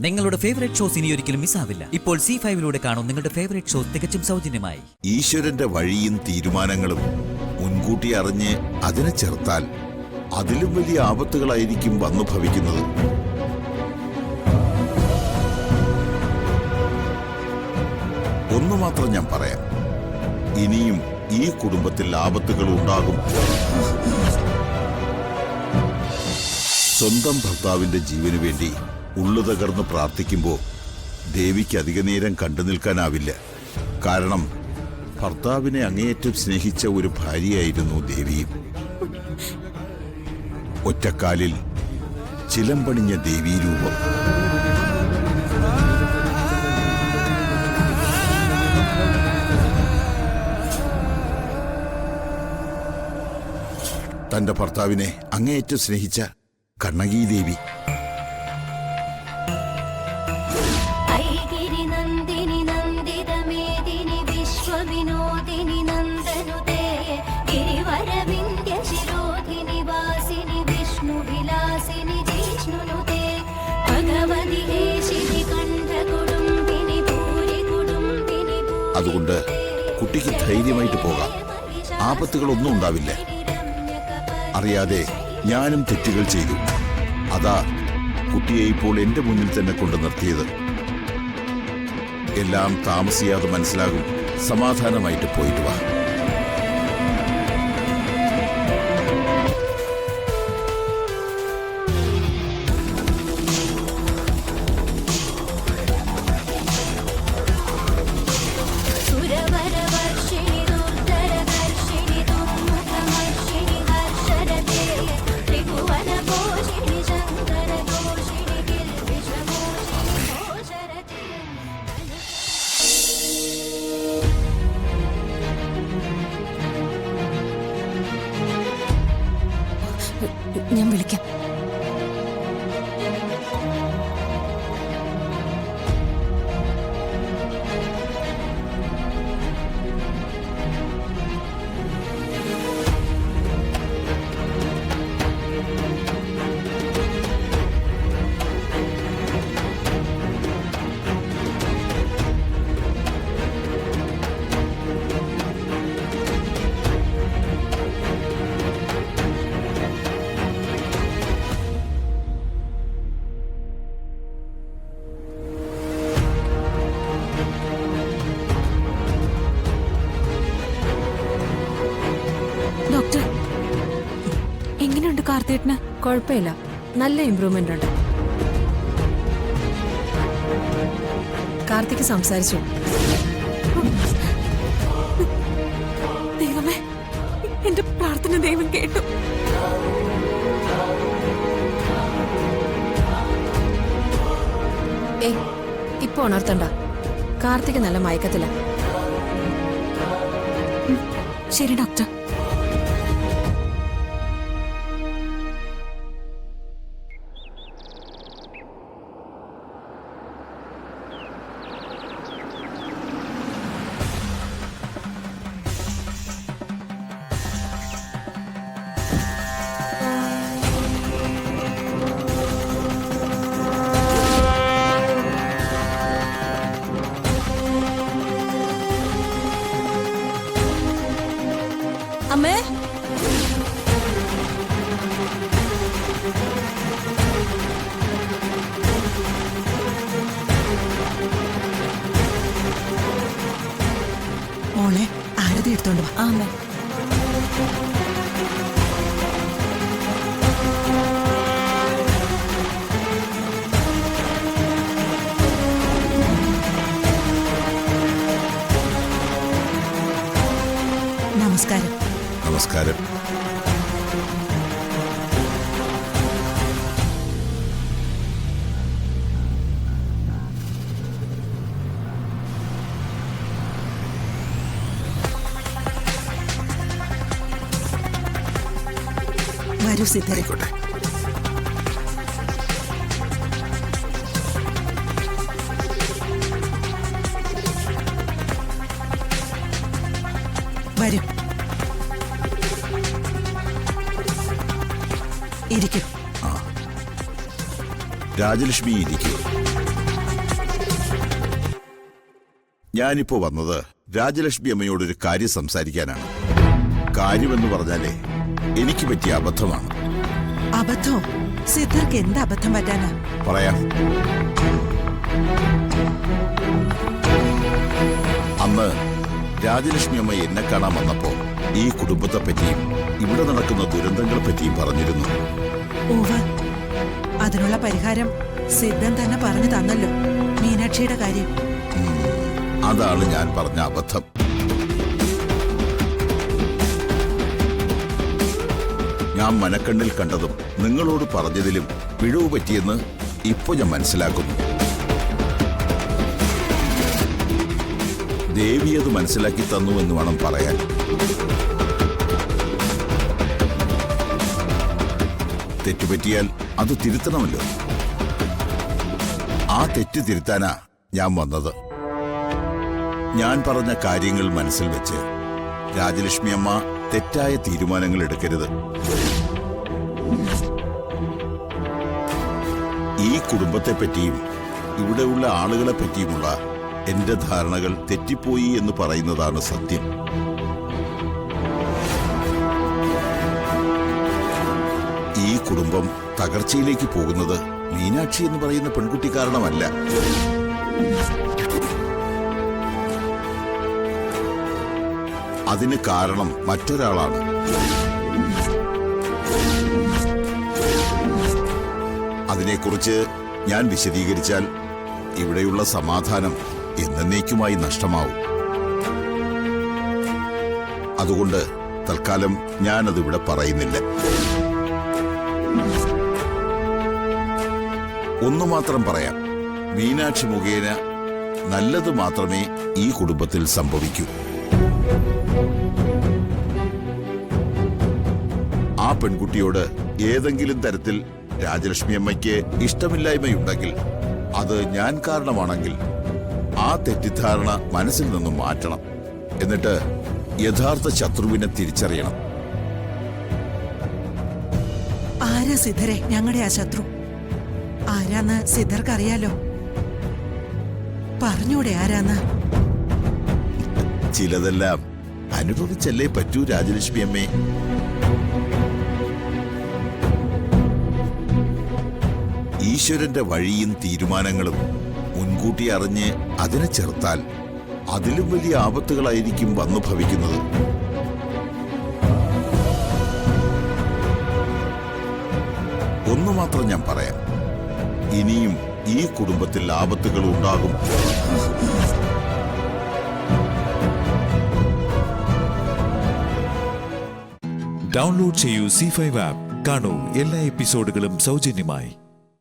നിങ്ങളുടെ favourite shows ഇനി ഒരിക്കലും മിസ്സാവില്ല. ഇപ്പോൾ C5 കാണും നിങ്ങളുടെ ഫേവറേറ്റ് ഷോസ് തികച്ചും സൗജന്യമായി. ഈശ്വരന്റെ വഴിയും തീരുമാനങ്ങളും മുൻകൂട്ടി അറിഞ്ഞ് അതിനെ ചേർത്താൽ അതിലും വലിയ ആപത്തുകളായിരിക്കും വന്നു ഭവിക്കുന്നത്. ഒന്നു മാത്രം ഞാൻ പറയാം, ഇനിയും ഈ കുടുംബത്തിൽ ആപത്തുകൾ ഉണ്ടാകും. സ്വന്തം ഭർത്താവിന്റെ ജീവന് വേണ്ടി ഉള്ളു തകർന്ന് പ്രാർത്ഥിക്കുമ്പോൾ ദേവിക്ക് അധിക നേരം കണ്ടു നിൽക്കാനാവില്ല. കാരണം ഭർത്താവിനെ അങ്ങേയറ്റം സ്നേഹിച്ച ഒരു ഭാര്യയായിരുന്നു ദേവിയും. ഒറ്റക്കാലിൽ ചിലമ്പണിഞ്ഞ ദേവീരൂപം. തന്റെ ഭർത്താവിനെ അങ്ങേയറ്റം സ്നേഹിച്ച കണ്ണകി ദേവി. അതുകൊണ്ട് കുട്ടിക്ക് ധൈര്യമായിട്ട് പോകാം, ആപത്തുകളൊന്നും ഉണ്ടാവില്ല. അറിയാതെ ഞാനും തെറ്റുകൾ ചെയ്തു, അതാ കുട്ടിയെ ഇപ്പോൾ എന്റെ മുന്നിൽ തന്നെ കൊണ്ടു നിർത്തിയത്. എല്ലാം താമസിയാതെ മനസ്സിലാകും. സമാധാനമായിട്ട് പോയിട്ട് വാ. ഞാൻ വിളിക്കാം. എങ്ങനെയുണ്ട് കാർത്തേട്ടന്? കുഴപ്പമില്ല, നല്ല ഇംപ്രൂവ്മെന്റ് ഉണ്ട്. കാർത്തിക് സംസാരിച്ചു. ദൈവമേ, എന്റെ പ്രാർത്ഥന ദൈവം കേട്ടു. ഇപ്പൊ ഉണർത്തണ്ട, കാർത്തിക് നല്ല മയക്കത്തില്ല. ശരി ഡോക്ടർ. അമ്മേ, മോളെ ആരതി എടുത്തോണ്ട് വാ. അമ്മേ. നമസ്കാരം. നമസ്കാരം. വരൂ സിദ്ധരായിക്കോട്ടെ. വരൂ, ഇരിക്കും. രാജലക്ഷ്മി ഇരിക്കും. ഞാനിപ്പോ വന്നത് രാജലക്ഷ്മി അമ്മയോടൊരു കാര്യം സംസാരിക്കാനാണ്. കാര്യമെന്ന് പറഞ്ഞാലേ എനിക്ക് പറ്റിയ അബദ്ധമാണ്. അബദ്ധോ? സിദ്ധർക്ക് എന്ത് അബദ്ധം പറ്റാനാ? പറയാം. അന്ന് രാജലക്ഷ്മി അമ്മ എന്നെ കാണാൻ വന്നപ്പോ ഈ കുടുംബത്തെ പറ്റിയും ഇവിടെ നടക്കുന്ന ദുരന്തങ്ങളെ പറ്റിയും പറഞ്ഞിരുന്നു. ഓവ്, അതിനുള്ള പരിഹാരം സിദ്ധൻ തന്നെ പറഞ്ഞു തന്നല്ലോ. മീനാക്ഷിയുടെ കാര്യം. അതാണ് ഞാൻ പറഞ്ഞ അബദ്ധം. ഞാൻ മനക്കണ്ണിൽ കണ്ടതും നിങ്ങളോട് പറഞ്ഞതിലും പിഴവ് പറ്റിയെന്ന് ഇപ്പൊ ഞാൻ മനസ്സിലാക്കുന്നു. ദേവി അത് മനസ്സിലാക്കി തന്നു എന്ന് വേണം പറയാൻ. തെറ്റുപറ്റിയാൽ അത് തിരുത്തണമല്ലോ. ആ തെറ്റ് തിരുത്താനാ ഞാൻ വന്നത്. ഞാൻ പറഞ്ഞ കാര്യങ്ങൾ മനസ്സിൽ വെച്ച് രാജലക്ഷ്മി അമ്മ തെറ്റായ തീരുമാനങ്ങൾ എടുക്കരുത്. ഈ കുടുംബത്തെ പറ്റിയും ഇവിടെയുള്ള ആളുകളെ പറ്റിയുമുള്ള എന്റെ ധാരണകൾ തെറ്റിപ്പോയി എന്ന് പറയുന്നതാണ് സത്യം. ഈ കുടുംബം തകർച്ചയിലേക്ക് പോകുന്നത് മീനാക്ഷി എന്ന് പറയുന്ന പെൺകുട്ടി കാരണമല്ല. അതിന് കാരണം മറ്റൊരാളാണ്. അതിനെക്കുറിച്ച് ഞാൻ വിശദീകരിച്ചാൽ ഇവിടെയുള്ള സമാധാനം എന്നേക്കുമായി നഷ്ടമാവും. അതുകൊണ്ട് തൽക്കാലം ഞാനതിവിടെ പറയുന്നില്ല. ഒന്നു മാത്രം പറയാം, മീനാക്ഷി മുഖേന നല്ലത് മാത്രമേ ഈ കുടുംബത്തിൽ സംഭവിക്കൂ. ആ പെൺകുട്ടിയോട് ഏതെങ്കിലും തരത്തിൽ രാജലക്ഷ്മി അമ്മയ്ക്ക് ഇഷ്ടമില്ലായ്മയുണ്ടെങ്കിൽ, അത് ഞാൻ കാരണമാണെങ്കിൽ ആ തെറ്റിദ്ധാരണ മനസ്സിൽ നിന്നും മാറ്റണം. എന്നിട്ട് യഥാർത്ഥ ശത്രുവിനെ തിരിച്ചറിയണം. ആരാ സിദ്ധരെ ഞങ്ങളുടെ ആ ശത്രു? ആരാന്ന് സിദ്ധർക്ക് അറിയാലോ. പറഞ്ഞൂടെ ആരാന്ന്? ചിലതെല്ലാം അനുഭവിച്ചല്ലേ പറ്റൂ രാജലക്ഷ്മി അമ്മേ. ഈശ്വരന്റെ വഴിയും തീരുമാനങ്ങളും മുൻകൂട്ടി അറിഞ്ഞ് അതിനെ ചെറുത്താൽ അതിലും വലിയ ആപത്തുകളായിരിക്കും വന്നു ഭവിക്കുന്നത്. ഒന്നു മാത്രം ഞാൻ പറയാം, ഇനിയും ഈ കുടുംബത്തിൽ ആപത്തുകൾ ഉണ്ടാകും. ഡൗൺലോഡ് ചെയ്യൂ C5 ആപ്പ്. കാണൂ എല്ലാ എപ്പിസോഡുകളും സൗജന്യമായി.